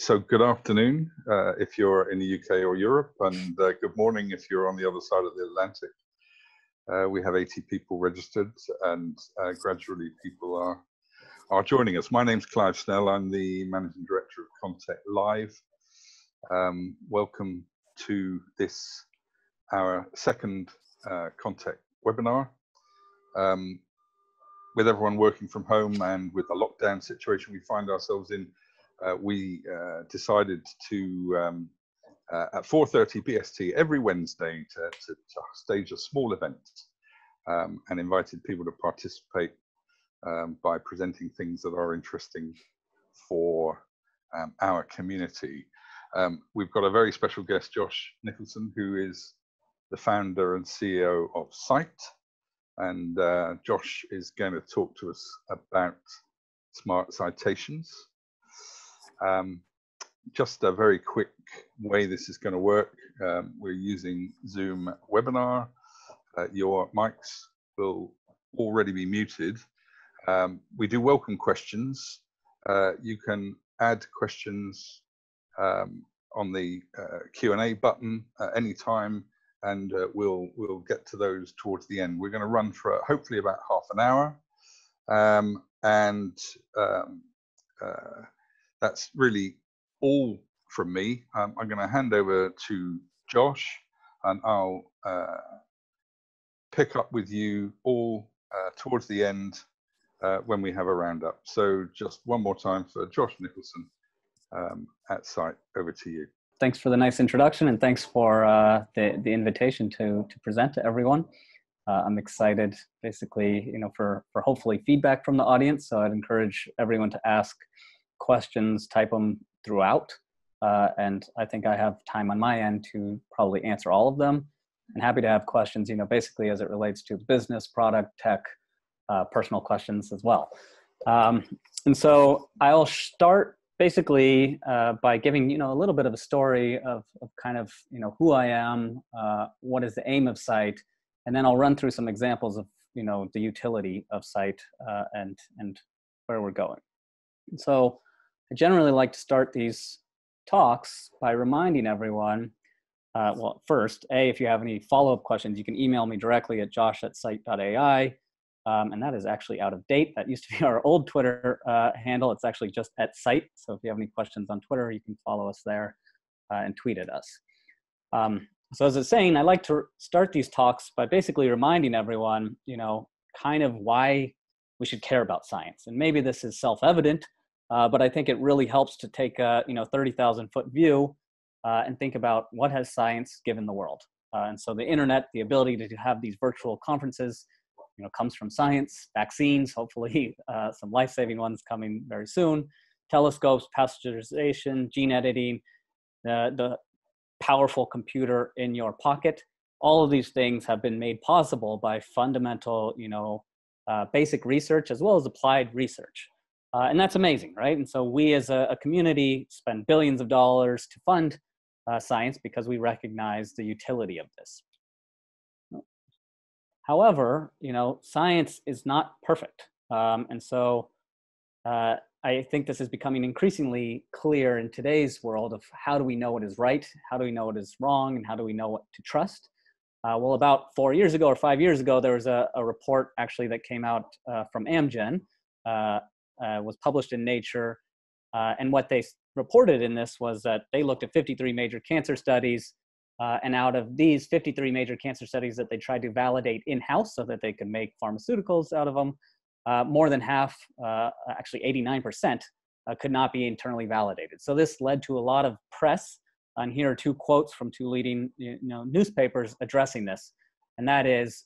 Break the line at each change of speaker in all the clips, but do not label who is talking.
So good afternoon if you're in the UK or Europe, and good morning if you're on the other side of the Atlantic. We have 80 people registered, and gradually people are joining us. My name's Clive Snell. I'm the Managing Director of Contact Live. Welcome to this, our second Contact webinar. With everyone working from home and with the lockdown situation we find ourselves in, we decided to, at 4:30 BST every Wednesday, to stage a small event and invited people to participate by presenting things that are interesting for our community. We've got a very special guest, Josh Nicholson, who is the founder and CEO of Cite. And Josh is going to talk to us about Smart Citations. Just a very quick way this is going to work. We're using Zoom webinar. Your mics will already be muted. We do welcome questions. You can add questions on the Q&A button at any time, and we'll get to those towards the end. We're going to run for hopefully about half an hour, that's really all from me. I'm going to hand over to Josh, and I'll pick up with you all towards the end when we have a roundup. So just one more time for Josh Nicholson at Cite. Over to you.
Thanks for the nice introduction, and thanks for the invitation to present to everyone. I'm excited, basically, for hopefully feedback from the audience. So I'd encourage everyone to ask questions, type them throughout, and I think I have time on my end to probably answer all of them. And happy to have questions, basically as it relates to business, product, tech, personal questions as well. And so I'll start basically by giving a little bit of a story of kind of who I am, what is the aim of Cite, and then I'll run through some examples of the utility of Cite and where we're going. And so I generally like to start these talks by reminding everyone, well, first, if you have any follow-up questions, you can email me directly at josh@scite.ai. And that is actually out of date. That used to be our old Twitter handle. It's actually just @Cite. So if you have any questions on Twitter, you can follow us there and tweet at us. So as I was saying, I like to start these talks by basically reminding everyone, kind of why we should care about science. And maybe this is self-evident, but I think it really helps to take a 30,000-foot view and think about what has science given the world. And so the internet, the ability to have these virtual conferences, comes from science. Vaccines, hopefully some life-saving ones coming very soon. Telescopes, pasteurization, gene editing, the powerful computer in your pocket. All of these things have been made possible by fundamental, basic research as well as applied research. And that's amazing, right? And so we as a community spend billions of dollars to fund science because we recognize the utility of this. However, science is not perfect. And so I think this is becoming increasingly clear in today's world of how do we know what is right, how do we know what is wrong, and how do we know what to trust? Well, about 4 years ago or 5 years ago, there was a report actually that came out from Amgen, was published in Nature. And what they reported in this was that they looked at 53 major cancer studies. And out of these 53 major cancer studies that they tried to validate in-house so that they could make pharmaceuticals out of them, more than half, actually 89%, could not be internally validated. So this led to a lot of press. And here are two quotes from two leading newspapers addressing this. And that is,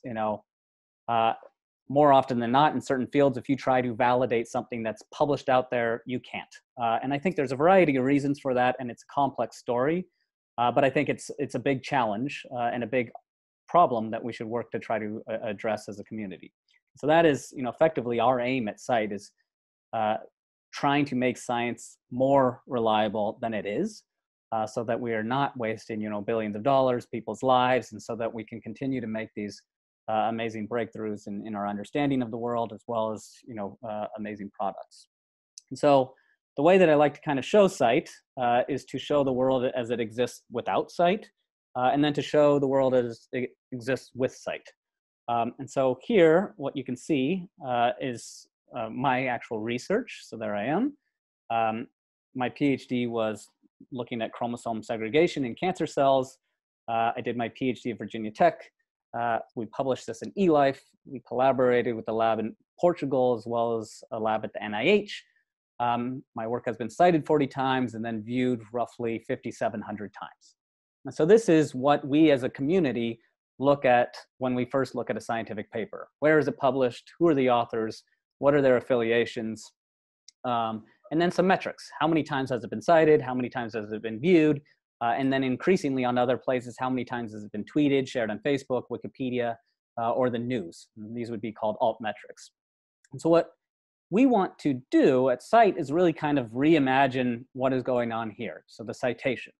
more often than not in certain fields, if you try to validate something that's published out there, you can't. And I think there's a variety of reasons for that, and it's a complex story. But I think it's a big challenge and a big problem that we should work to try to address as a community. So that is, effectively our aim at Cite is trying to make science more reliable than it is, so that we are not wasting, billions of dollars, people's lives, and so that we can continue to make these amazing breakthroughs in our understanding of the world, as well as, amazing products. And so the way that I like to kind of show cite is to show the world as it exists without cite, and then to show the world as it exists with cite. And so here, what you can see is my actual research. So there I am. My PhD was looking at chromosome segregation in cancer cells. I did my PhD at Virginia Tech. We published this in eLife. We collaborated with a lab in Portugal as well as a lab at the NIH. My work has been cited 40 times and then viewed roughly 5,700 times. And so this is what we as a community look at when we first look at a scientific paper. Where is it published? Who are the authors? What are their affiliations? And then some metrics. How many times has it been cited? How many times has it been viewed? And then increasingly on other places, how many times has it been tweeted, shared on Facebook, Wikipedia, or the news? And these would be called alt metrics. And so what we want to do at Cite is really kind of reimagine what is going on here. So the citations.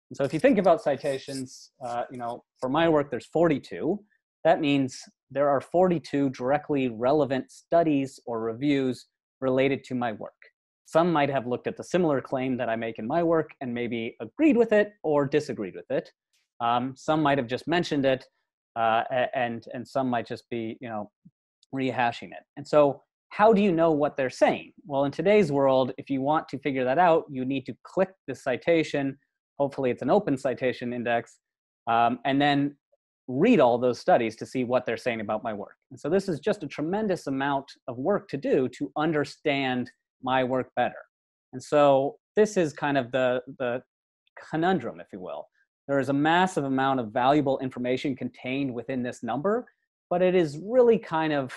And so if you think about citations, for my work, there's 42. That means there are 42 directly relevant studies or reviews related to my work. Some might have looked at the similar claim that I make in my work and maybe agreed with it or disagreed with it. Some might have just mentioned it, and some might just be, rehashing it. And so how do you know what they're saying? Well, in today's world, if you want to figure that out, you need to click the citation. Hopefully it's an open citation index, and then read all those studies to see what they're saying about my work. And so this is just a tremendous amount of work to do to understand my work better. And so this is kind of the conundrum, if you will. There is a massive amount of valuable information contained within this number, but it is really kind of,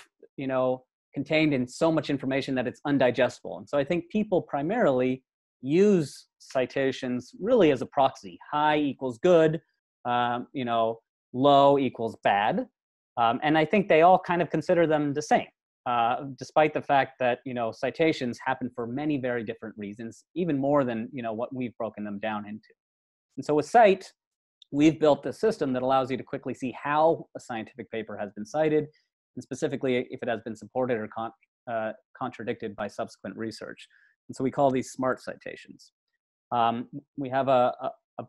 contained in so much information that it's undigestible. And so I think people primarily use citations really as a proxy. High equals good, low equals bad. And I think they all kind of consider them the same. Despite the fact that, citations happen for many very different reasons, even more than, what we've broken them down into. And so with Cite, we've built a system that allows you to quickly see how a scientific paper has been cited, and specifically if it has been supported or contradicted by subsequent research. And so we call these Smart Citations. We have a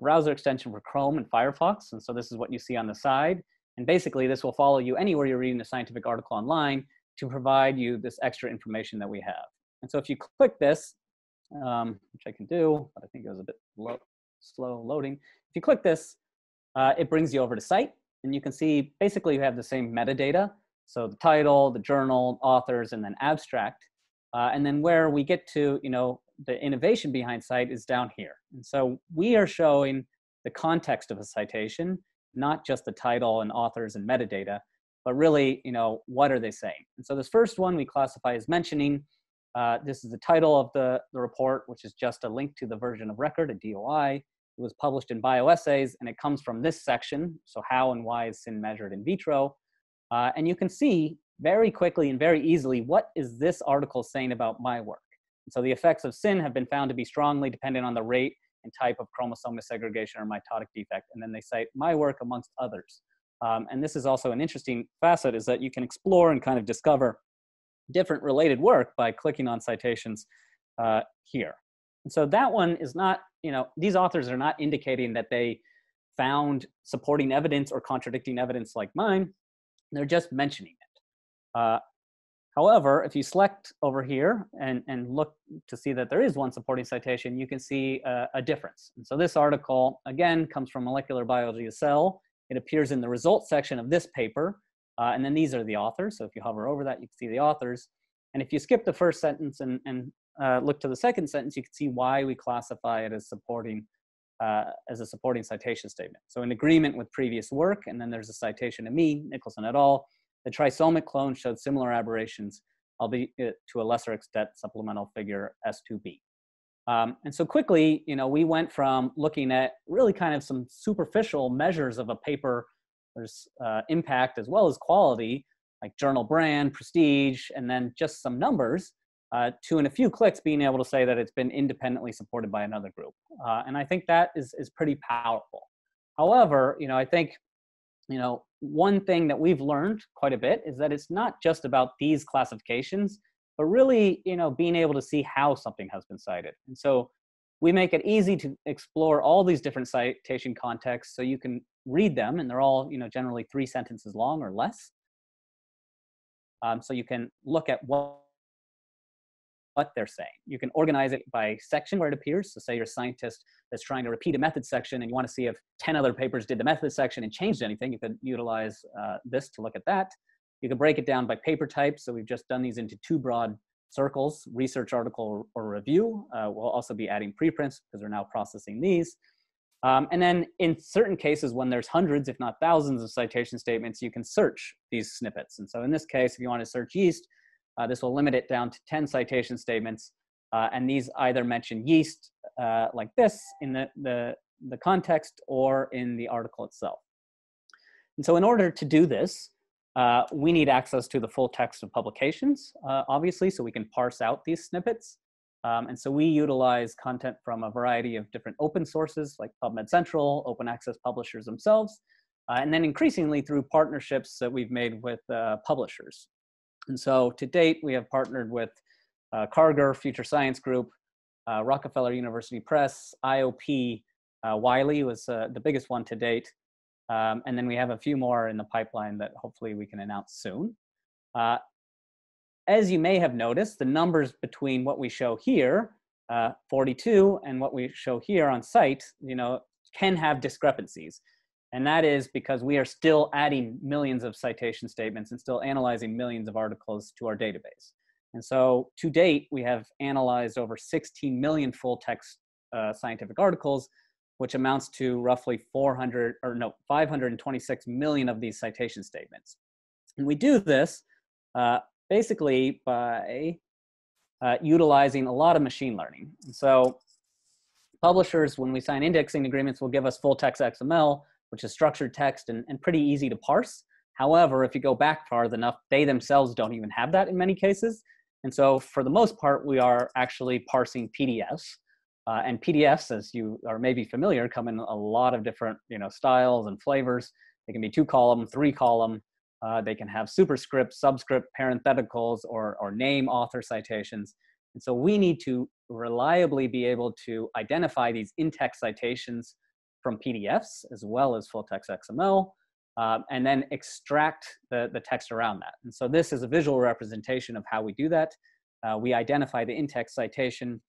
browser extension for Chrome and Firefox, and so this is what you see on the side. And basically, this will follow you anywhere you're reading a scientific article online to provide you this extra information that we have. And so if you click this, which I can do, but I think it was a bit slow loading. If you click this, it brings you over to Cite, and you can see basically you have the same metadata. So the title, the journal, authors, and then abstract. And then where we get to, the innovation behind Cite is down here. And so we are showing the context of a citation, not just the title and authors and metadata, but really, what are they saying? And so this first one we classify as mentioning. This is the title of the report, which is just a link to the version of record, a DOI. It was published in Bioessays, and it comes from this section. So how and why is sin measured in vitro? And you can see very quickly and very easily, what is this article saying about my work? And so the effects of sin have been found to be strongly dependent on the rate and type of chromosome segregation or mitotic defect. And then they cite my work amongst others. And this is also an interesting facet, is that you can explore and kind of discover different related work by clicking on citations here. And so that one is not, these authors are not indicating that they found supporting evidence or contradicting evidence like mine. They're just mentioning it. However, if you select over here and look to see that there is one supporting citation, you can see a difference. And so this article, again, comes from Molecular Biology of Cell. It appears in the results section of this paper. And then these are the authors. So if you hover over that, you can see the authors. And if you skip the first sentence and look to the second sentence, you can see why we classify it as supporting as a supporting citation statement. So in agreement with previous work, and then there's a citation to me, Nicholson et al., the trisomic clone showed similar aberrations, albeit to a lesser extent, supplemental figure S2b. And so quickly, we went from looking at really kind of some superficial measures of a paper's impact as well as quality, like journal brand, prestige, and then just some numbers, to in a few clicks being able to say that it's been independently supported by another group. And I think that is pretty powerful. However, I think, one thing that we've learned quite a bit is that it's not just about these classifications. but really, being able to see how something has been cited. And so we make it easy to explore all these different citation contexts so you can read them, and they're all, generally 3 sentences long or less. So you can look at what they're saying. You can organize it by section where it appears. So say you're a scientist that's trying to repeat a method section and you want to see if 10 other papers did the method section and changed anything, you could utilize this to look at that. You can break it down by paper type. So we've just done these into 2 broad circles, research article or review. We'll also be adding preprints because we're now processing these. And then in certain cases, when there's hundreds, if not thousands of citation statements, you can search these snippets. And so in this case, if you want to search yeast, this will limit it down to 10 citation statements. And these either mention yeast like this in the context or in the article itself. And so in order to do this, we need access to the full text of publications, obviously, so we can parse out these snippets. And so we utilize content from a variety of different open sources like PubMed Central, open access publishers themselves, and then increasingly through partnerships that we've made with publishers. And so to date, we have partnered with Karger, Future Science Group, Rockefeller University Press, IOP, Wiley was the biggest one to date. And then we have a few more in the pipeline that hopefully we can announce soon. As you may have noticed, the numbers between what we show here, 42, and what we show here on site, can have discrepancies. And that is because we are still adding millions of citation statements and still analyzing millions of articles to our database. And so to date, we have analyzed over 16 million full text scientific articles, which amounts to roughly 526 million of these citation statements. And we do this basically by utilizing a lot of machine learning. And so publishers, when we sign indexing agreements, will give us full text XML, which is structured text and pretty easy to parse. However, if you go back far enough, they themselves don't even have that in many cases. And so for the most part, we are actually parsing PDFs. And PDFs, as you are maybe familiar, come in a lot of different styles and flavors. They can be 2-column, 3-column. They can have superscript, subscript, parentheticals, or name author citations. And so we need to reliably be able to identify these in-text citations from PDFs as well as full text XML, and then extract the text around that. And so this is a visual representation of how we do that. We identify the in-text citation.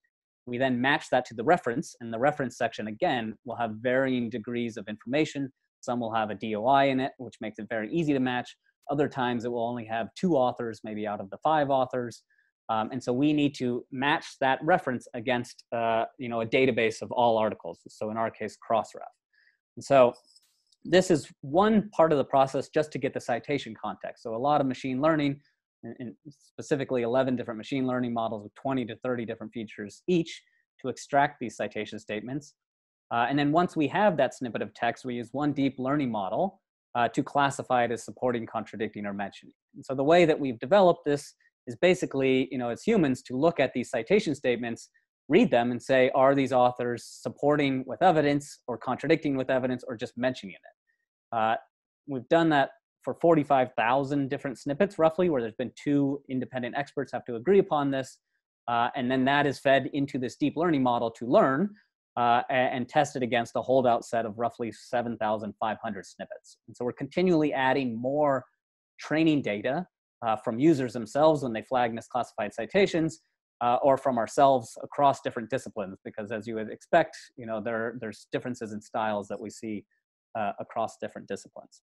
We then match that to the reference, and the reference section, again, will have varying degrees of information. Some will have a DOI in it, which makes it very easy to match. Other times it will only have 2 authors, maybe out of the 5 authors. And so we need to match that reference against a database of all articles. So in our case, Crossref. And so this is one part of the process just to get the citation context. So a lot of machine learning, and specifically 11 different machine learning models with 20 to 30 different features each to extract these citation statements. And then once we have that snippet of text, we use one deep learning model to classify it as supporting, contradicting, or mentioning. And so the way that we've developed this is basically, as humans, to look at these citation statements, read them and say, are these authors supporting with evidence or contradicting with evidence or just mentioning it? We've done that for 45,000 different snippets, roughly, where there's been 2 independent experts have to agree upon this. And then that is fed into this deep learning model to learn and tested against a holdout set of roughly 7,500 snippets. And so we're continually adding more training data from users themselves when they flag misclassified citations, or from ourselves across different disciplines, because as you would expect, there's differences in styles that we see across different disciplines.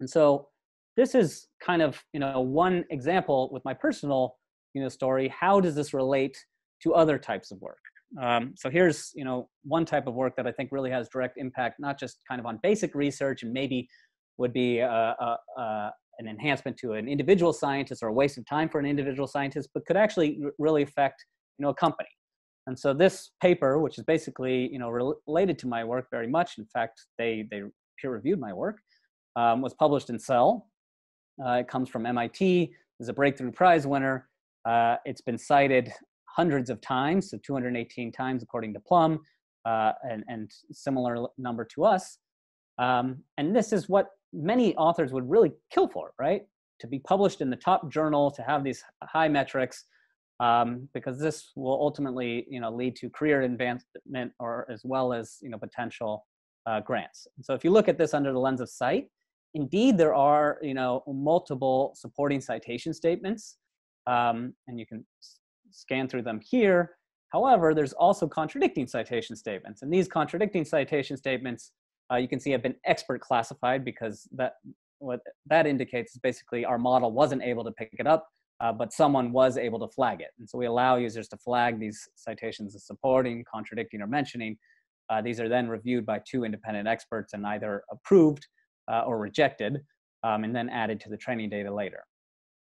And so this is kind of, one example with my personal, story. How does this relate to other types of work? So here's, one type of work that I think really has direct impact, not just kind of on basic research and maybe would be an enhancement to an individual scientist or a waste of time for an individual scientist, but could actually really affect, a company. And so this paper, which is basically, related to my work very much, in fact, they peer reviewed my work, was published in Cell. It comes from MIT, is a breakthrough prize winner. It's been cited hundreds of times, so 218 times according to Plum, and similar number to us. And this is what many authors would really kill for, right? To be published in the top journal, to have these high metrics. because this will ultimately, lead to career advancement or as well as, potential grants. And so if you look at this under the lens of cite, indeed there are, multiple supporting citation statements, and you can scan through them here. However, there's also contradicting citation statements, and these contradicting citation statements you can see have been expert classified, because what that indicates is basically our model wasn't able to pick it up, but someone was able to flag it. And so we allow users to flag these citations as supporting, contradicting, or mentioning. These are then reviewed by 2 independent experts and either approved or rejected, and then added to the training data later.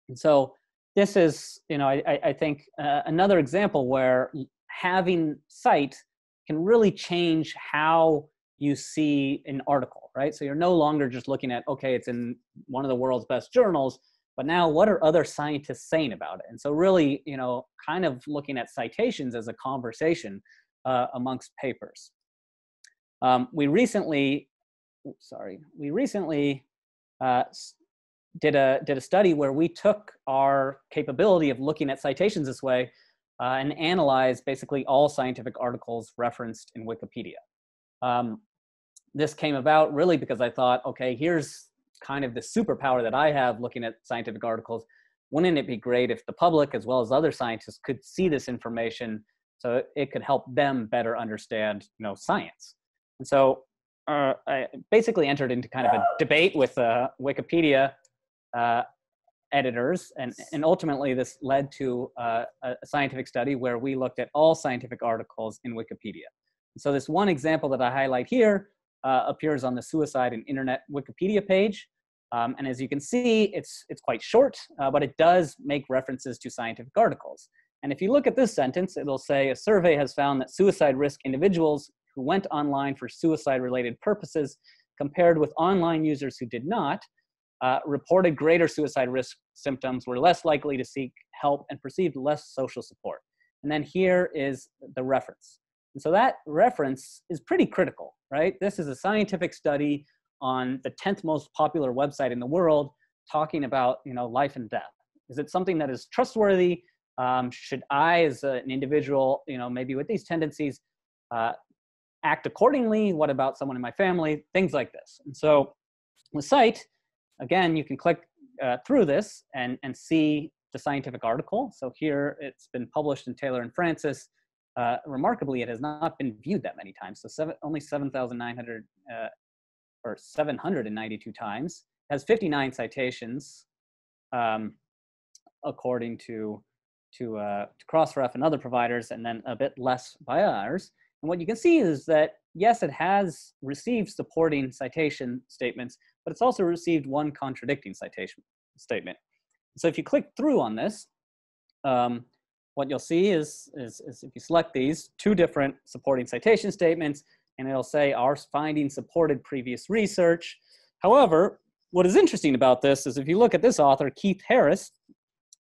And so this is, I think another example where having cite can really change how you see an article, right? So you're no longer just looking at, okay, it's in one of the world's best journals, but now what are other scientists saying about it? And so really, kind of looking at citations as a conversation amongst papers. We recently did a study where we took our capability of looking at citations this way and analyzed basically all scientific articles referenced in Wikipedia. This came about really because I thought, okay, here's kind of the superpower that I have looking at scientific articles. Wouldn't it be great if the public as well as other scientists could see this information so it could help them better understand, science? And so I basically entered into kind of a debate with Wikipedia editors, and ultimately this led to a scientific study where we looked at all scientific articles in Wikipedia. So this one example that I highlight here appears on the Suicide and Internet Wikipedia page. And as you can see, it's quite short, but it does make references to scientific articles. And if you look at this sentence, it'll say, a survey has found that suicide risk individuals who went online for suicide-related purposes compared with online users who did not, reported greater suicide risk symptoms, were less likely to seek help, and perceived less social support. And then here is the reference. And so that reference is pretty critical, right? This is a scientific study on the 10th most popular website in the world talking about, life and death. Is it something that is trustworthy? Should I, as an individual, maybe with these tendencies, act accordingly? What about someone in my family? Things like this. And so with cite, again, you can click through this and see the scientific article. So here it's been published in Taylor and Francis. Remarkably, it has not been viewed that many times. So only 7,900 or 792 times. It has 59 citations, according to Crossref and other providers, and then a bit less by ours. And what you can see is that, yes, it has received supporting citation statements, but it's also received one contradicting citation statement. So if you click through on this, what you'll see is if you select these, 2 different supporting citation statements, and it'll say our findings supported previous research. However, what is interesting about this is if you look at this author, Keith Harris,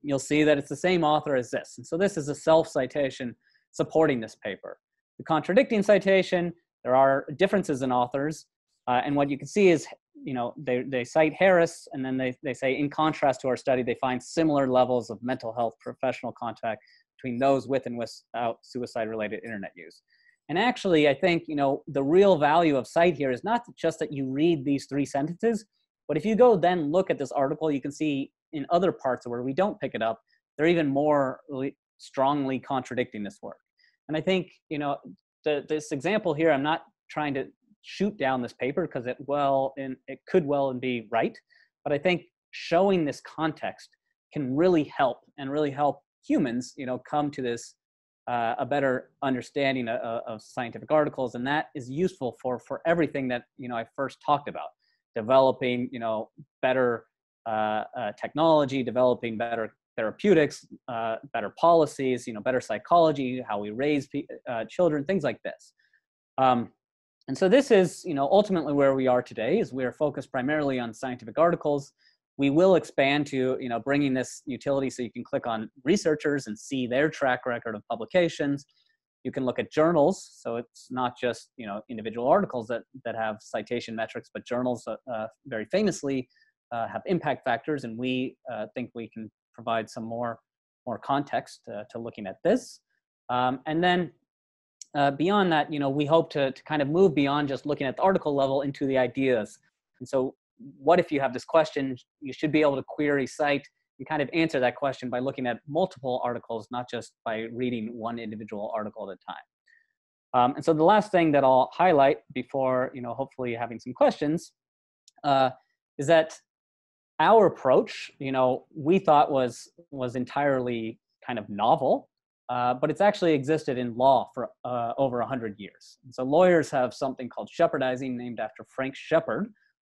you'll see that it's the same author as this. And so this is a self-citation supporting this paper. The contradicting citation, there are differences in authors. And what you can see is, they cite Harris, and then they say, in contrast to our study, they find similar levels of mental health professional contact between those with and without suicide-related internet use. And actually, I think, the real value of cite here is not just that you read these 3 sentences, but if you go then look at this article, you can see in other parts where we don't pick it up, they're even more strongly contradicting this work. And I think, this example here, I'm not trying to shoot down this paper because it could well be right, but I think showing this context can really help humans, come to this a better understanding of scientific articles, and that is useful for everything that I first talked about, developing better technology, developing better therapeutics, better policies, better psychology, how we raise children, things like this. And so this is, ultimately where we are today, is we are focused primarily on scientific articles. We will expand to, bringing this utility so you can click on researchers and see their track record of publications. You can look at journals. So it's not just, individual articles that have citation metrics, but journals very famously have impact factors. And we think we can provide some more more context to looking at this. And then beyond that, we hope to kind of move beyond just looking at the article level into the ideas. And so what if you have this question? You should be able to query Cite and kind of answer that question by looking at multiple articles, not just by reading one individual article at a time. And so the last thing that I'll highlight before, hopefully having some questions, is that our approach, we thought was entirely kind of novel, but it's actually existed in law for over 100 years. And so lawyers have something called shepherdizing, named after Frank Shepard.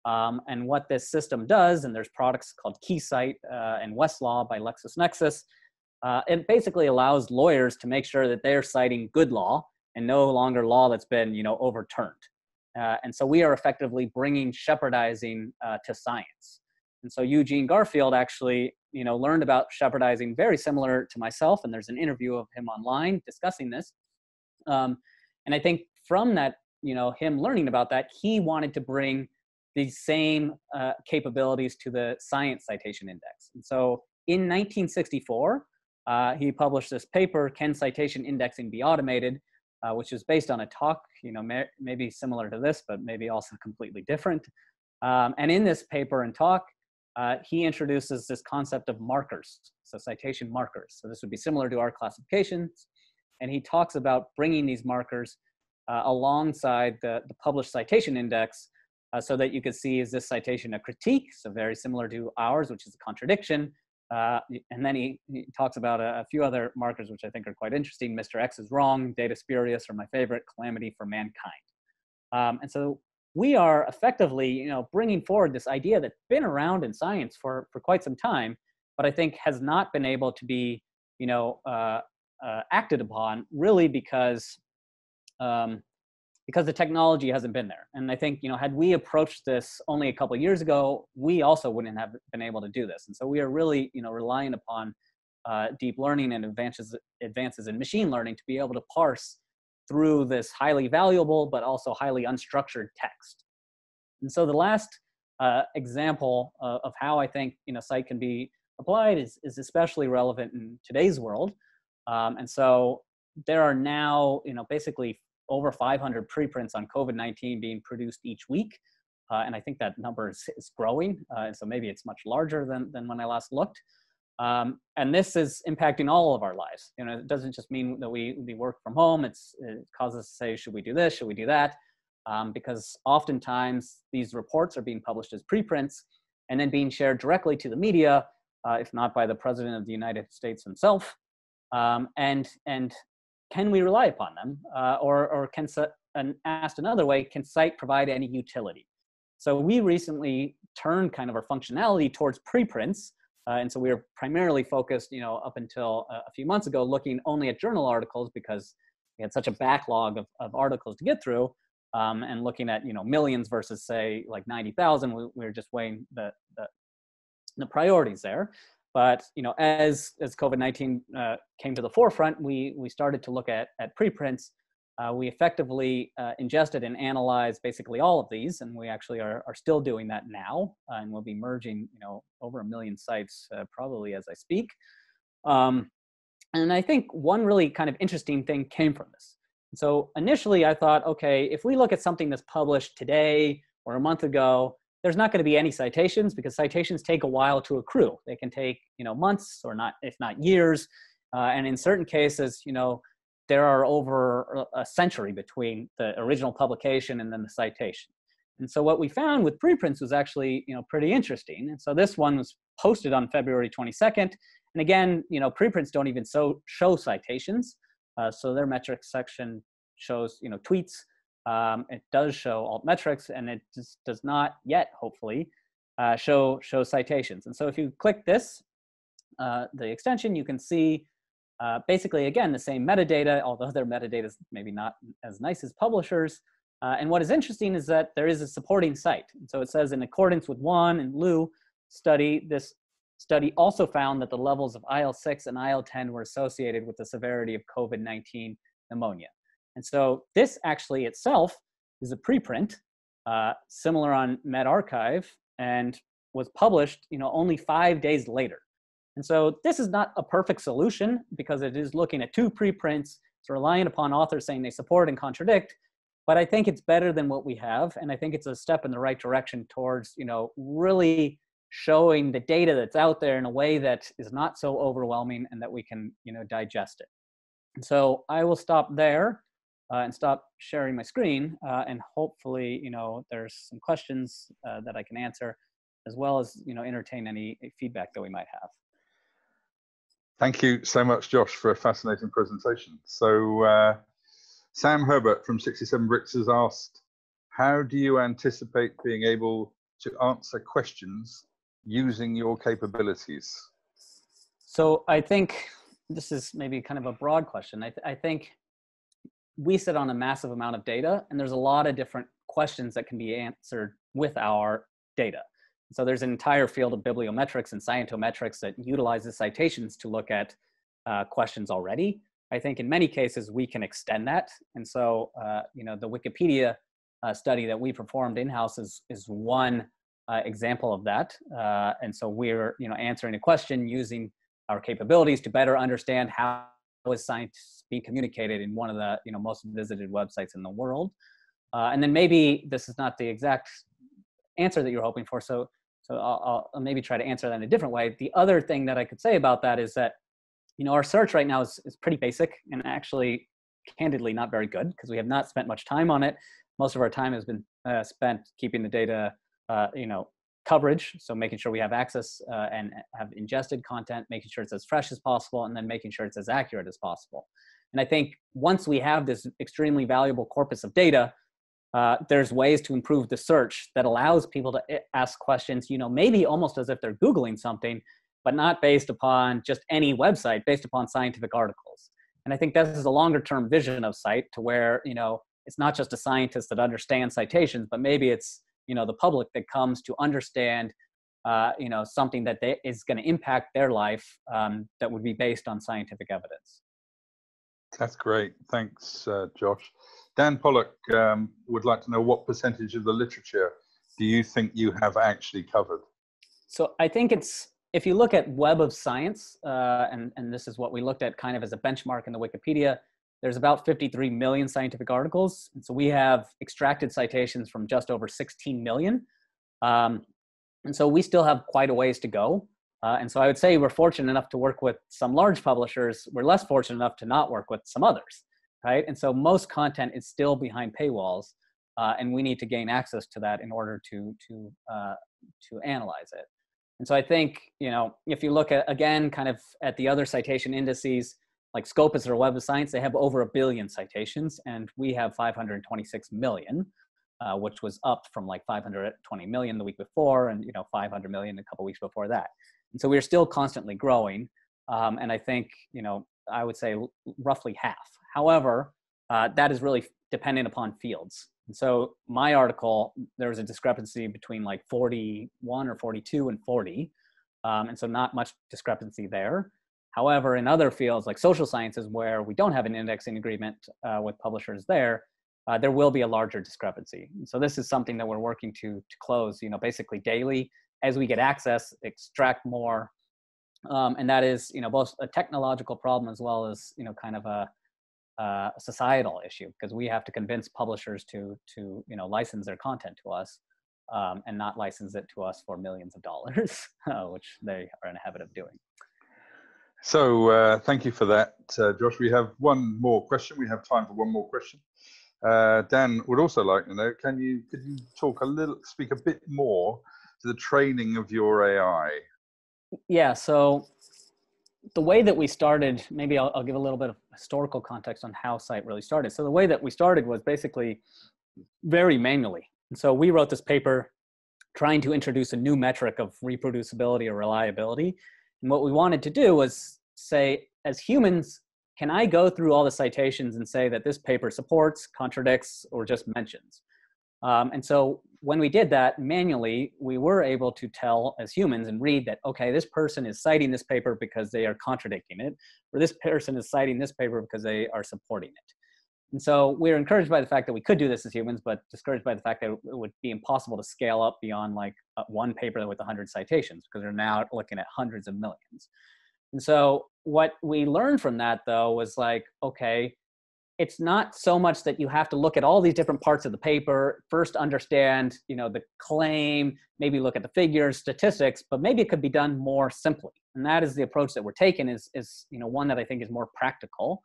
And what this system does, and there's products called KeyCite and Westlaw by LexisNexis, it basically allows lawyers to make sure that they're citing good law and no longer law that's been, overturned. And so we are effectively bringing shepherdizing to science. And so Eugene Garfield actually, learned about shepherdizing very similar to myself, and there's an interview of him online discussing this. And I think from that, him learning about that, he wanted to bring these same capabilities to the Science Citation Index. And so in 1964, he published this paper, Can Citation Indexing Be Automated, which is based on a talk, maybe similar to this, but maybe also completely different. And in this paper and talk, he introduces this concept of markers, so citation markers. So this would be similar to our classifications. And he talks about bringing these markers alongside the published citation index so that you could see, is this citation a critique? So very similar to ours, which is a contradiction. And then he talks about a few other markers, which I think are quite interesting. Mr. X is wrong, data spurious, or my favorite, calamity for mankind. And so we are effectively, bringing forward this idea that's been around in science for quite some time, but I think has not been able to be, acted upon, really because the technology hasn't been there. And I think, had we approached this only a couple of years ago, we also wouldn't have been able to do this. And so we are really, relying upon deep learning and advances in machine learning to be able to parse through this highly valuable, but also highly unstructured text. And so the last example of how I think, Cite can be applied is especially relevant in today's world. And so there are now, basically over 500 preprints on COVID-19 being produced each week. And I think that number is growing. And so maybe it's much larger than when I last looked. And this is impacting all of our lives. It doesn't just mean that we work from home. It causes us to say, should we do this? Should we do that? Because oftentimes these reports are being published as preprints and then being shared directly to the media, if not by the President of the United States himself. And can we rely upon them? Or and asked another way, can Cite provide any utility? So we recently turned kind of our functionality towards preprints. And so we were primarily focused, up until a few months ago, looking only at journal articles because we had such a backlog of articles to get through, and looking at, millions versus say like 90,000, we were just weighing the priorities there. But, as COVID-19 came to the forefront, we started to look at preprints. We effectively ingested and analyzed basically all of these, and we actually are still doing that now, and we'll be merging, over 1 million sites probably as I speak. And I think one really kind of interesting thing came from this. So initially I thought, okay, if we look at something that's published today or a month ago, there's not going to be any citations because citations take a while to accrue. They can take, months or not, if not years. And in certain cases, there are over a century between the original publication and then the citation. And so what we found with preprints was actually, pretty interesting. And so this one was posted on February 22nd. And again, preprints don't even show citations. So their metrics section shows, tweets. It does show altmetrics, and it just does not yet, hopefully, show citations. And so if you click this, the extension, you can see basically, again, the same metadata, although their metadata is maybe not as nice as publishers. And what is interesting is that there is a supporting site. And so it says, in accordance with Wan and Liu study, this study also found that the levels of IL-6 and IL-10 were associated with the severity of COVID-19 pneumonia. And so this actually itself is a preprint, similar on medRxiv, and was published, only 5 days later. And so this is not a perfect solution because it is looking at 2 preprints. It's relying upon authors saying they support and contradict, but I think it's better than what we have. And I think it's a step in the right direction towards, really showing the data that's out there in a way that is not so overwhelming and that we can, digest it. And so I will stop there and stop sharing my screen. And hopefully, there's some questions that I can answer, as well as, entertain any feedback that we might have.
Thank you so much, Josh, for a fascinating presentation. So Sam Herbert from 67 Bricks has asked, how do you anticipate being able to answer questions using your capabilities?
So I think this is maybe kind of a broad question. I think we sit on a massive amount of data, and there's a lot of different questions that can be answered with our data. So there's an entire field of bibliometrics and scientometrics that utilizes citations to look at questions already. I think in many cases we can extend that. And so, the Wikipedia study that we performed in-house is one example of that. And so we're, answering a question using our capabilities to better understand how is science being communicated in one of the, most visited websites in the world. And then maybe this is not the exact answer that you're hoping for. So I'll maybe try to answer that in a different way. The other thing that I could say about that is that, our search right now is pretty basic and actually candidly not very good because we have not spent much time on it. Most of our time has been spent keeping the data, coverage. So making sure we have access and have ingested content, making sure it's as fresh as possible, and then making sure it's as accurate as possible. And I think once we have this extremely valuable corpus of data, there's ways to improve the search that allows people to ask questions, maybe almost as if they're Googling something, but not based upon just any website, based upon scientific articles. And I think this is a longer term vision of Cite to where, it's not just a scientist that understands citations, but maybe it's, the public that comes to understand, something that is going to impact their life that would be based on scientific evidence.
That's great. Thanks, Josh. Dan Pollock would like to know what percentage of the literature do you think you have actually covered?
So I think if you look at Web of Science, and this is what we looked at kind of as a benchmark in the Wikipedia, there's about 53 million scientific articles. And so we have extracted citations from just over 16 million. And so we still have quite a ways to go. And so I would say we're fortunate enough to work with some large publishers. We're less fortunate enough to not work with some others, right? And so most content is still behind paywalls, and we need to gain access to that in order to analyze it. And so I think, if you look at, again, kind of at the other citation indices, like Scopus or Web of Science, they have over 1 billion citations, and we have 526 million, which was up from like 520 million the week before, and 500 million a couple weeks before that. And so we're still constantly growing, and I think I would say roughly half. However, that is really dependent upon fields. And so my article, there was a discrepancy between like 41 or 42 and 40, and so not much discrepancy there. However, in other fields like social sciences, where we don't have an indexing agreement with publishers there will be a larger discrepancy. And so this is something that we're working to close, basically daily as we get access, extract more. And that is, both a technological problem as well as, kind of a societal issue, because we have to convince publishers to license their content to us and not license it to us for millions of dollars, which they are in a habit of doing.
So thank you for that, Josh. We have one more question. We have time for one more question. Dan would also like to know, could you speak a bit more to the training of your AI?
Yeah, so the way that we started, maybe I'll give a little bit of historical context on how Cite really started. So the way that we started was basically very manually. And so we wrote this paper trying to introduce a new metric of reproducibility or reliability. And what we wanted to do was say, as humans, can I go through all the citations and say that this paper supports, contradicts, or just mentions? And so when we did that manually, we were able to tell as humans and read that, okay, this person is citing this paper because they are contradicting it, or this person is citing this paper because they are supporting it. And so we're encouraged by the fact that we could do this as humans, but discouraged by the fact that it would be impossible to scale up beyond like one paper with 100 citations, because we're now looking at hundreds of millions. And so what we learned from that, though, was like, okay, it's not so much that you have to look at all these different parts of the paper, first understand, the claim, maybe look at the figures, statistics, but maybe it could be done more simply. And that is the approach that we're taking is one that I think is more practical.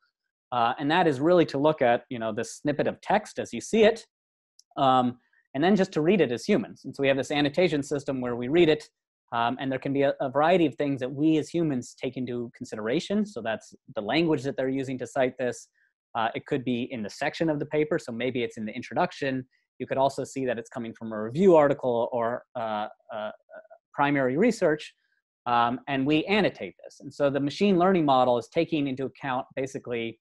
And that is really to look at, this snippet of text as you see it, and then just to read it as humans. And so we have this annotation system where we read it, and there can be a variety of things that we as humans take into consideration. So that's the language that they're using to cite this. It could be in the section of the paper, so maybe it's in the introduction. You could also see that it's coming from a review article or primary research, and we annotate this. And so the machine learning model is taking into account basically,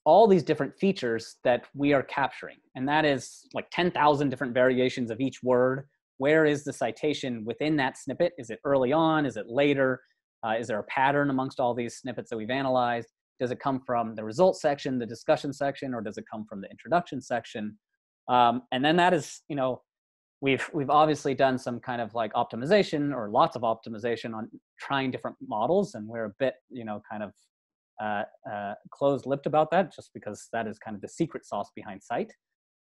all these different features that we are capturing. And that is like 10,000 different variations of each word. Where is the citation within that snippet? Is it early on? Is it later? Is there a pattern amongst all these snippets that we've analyzed? Does it come from the results section, the discussion section, or does it come from the introduction section? And then that is, we've obviously done some kind of like optimization or lots of optimization on trying different models, and we're a bit, kind of closed-lipped about that, just because that is kind of the secret sauce behind Cite.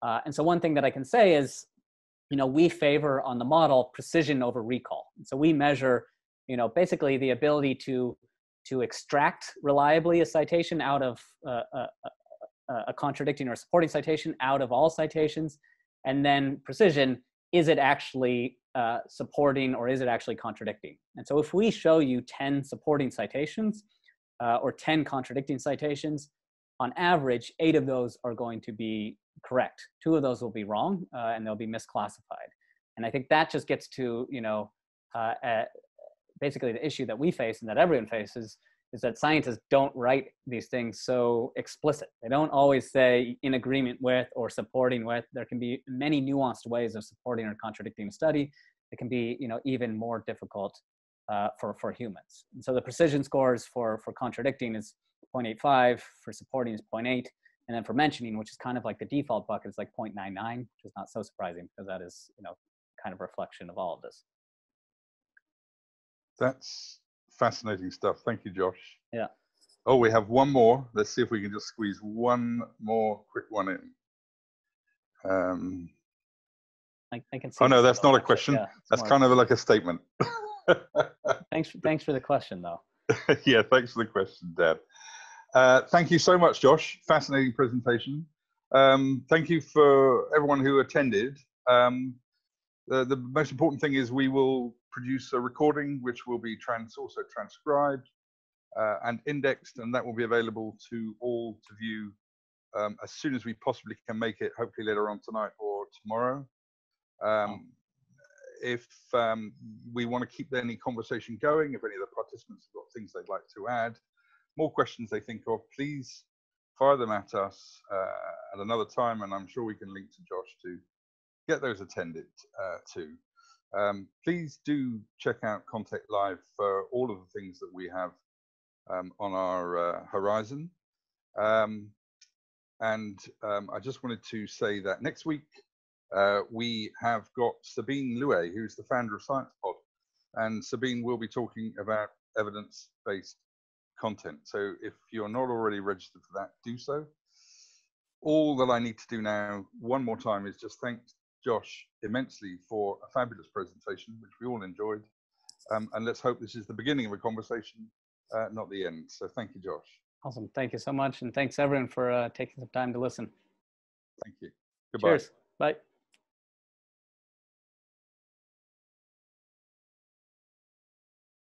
And so one thing that I can say is, we favor on the model precision over recall. And so we measure, basically the ability to extract reliably a citation out of a contradicting or supporting citation out of all citations, and then precision, is it actually supporting or is it actually contradicting? And so if we show you 10 supporting citations or 10 contradicting citations, on average, 8 of those are going to be correct. 2 of those will be wrong, and they'll be misclassified. And I think that just gets to, basically the issue that we face and that everyone faces, is that scientists don't write these things so explicit. They don't always say in agreement with or supporting with. There can be many nuanced ways of supporting or contradicting a study. It can be, even more difficult for humans. And so the precision scores for contradicting is 0.85, for supporting is 0.8, and then for mentioning, which is kind of like the default bucket, is like 0.99, which is not so surprising because that is, kind of a reflection of all of this.
That's fascinating stuff. Thank you, Josh.
Yeah.
Oh, we have one more. Let's see if we can just squeeze one more quick one in.
I can see.
Oh no, that's not a question. Yeah, that's kind of like a statement.
Thanks for the question, though.
Yeah, thanks for the question, Dan. Thank you so much, Josh. Fascinating presentation. Thank you for everyone who attended. The most important thing is we will produce a recording which will be also transcribed and indexed, and that will be available to all to view as soon as we possibly can make it, hopefully later on tonight or tomorrow. If we want to keep any conversation going, if any of the participants have got things they'd like to add, more questions they think of, please fire them at us at another time, and I'm sure we can link to Josh to get those attended to. Please do check out Contact Live for all of the things that we have on our horizon. I just wanted to say that next week we have got Sabine Louet, who's the founder of SciencePod, and Sabine will be talking about evidence-based content. So if you're not already registered for that, do so. All that I need to do now, one more time, is just thank Josh immensely for a fabulous presentation, which we all enjoyed. And let's hope this is the beginning of a conversation, not the end. So thank you, Josh.
Awesome. Thank you so much. And thanks everyone for taking some time to listen.
Thank you. Goodbye.
Cheers. Bye.